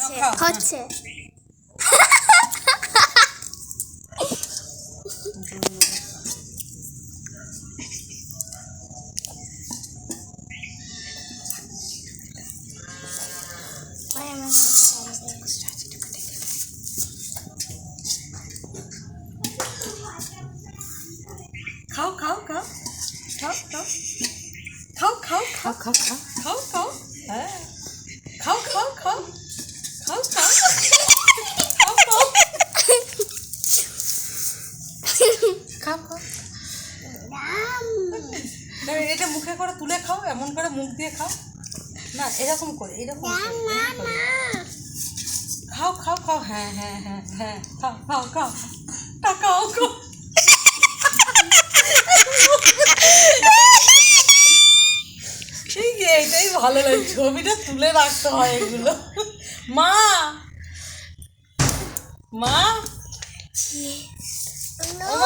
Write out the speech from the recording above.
হচ্ছে খাও খাও খাও খাও খাও খাও খাও খাও খাও খাও খাও হ্যাঁ খাও খাও খাও খাও খাও খাও খাও খাও খাও এটা মুখে করে তুলে খাও, এমন করে মুখ দিয়ে খাও না, এরকম করে এরকম খাও খাও খাও হ্যাঁ হ্যাঁ হ্যাঁ হ্যাঁ খাও খাও খাও খাও খাও ঠিক এইটাই ভালো লাগে, ছবিটা তুলে রাখতে হয় এগুলো। মা মা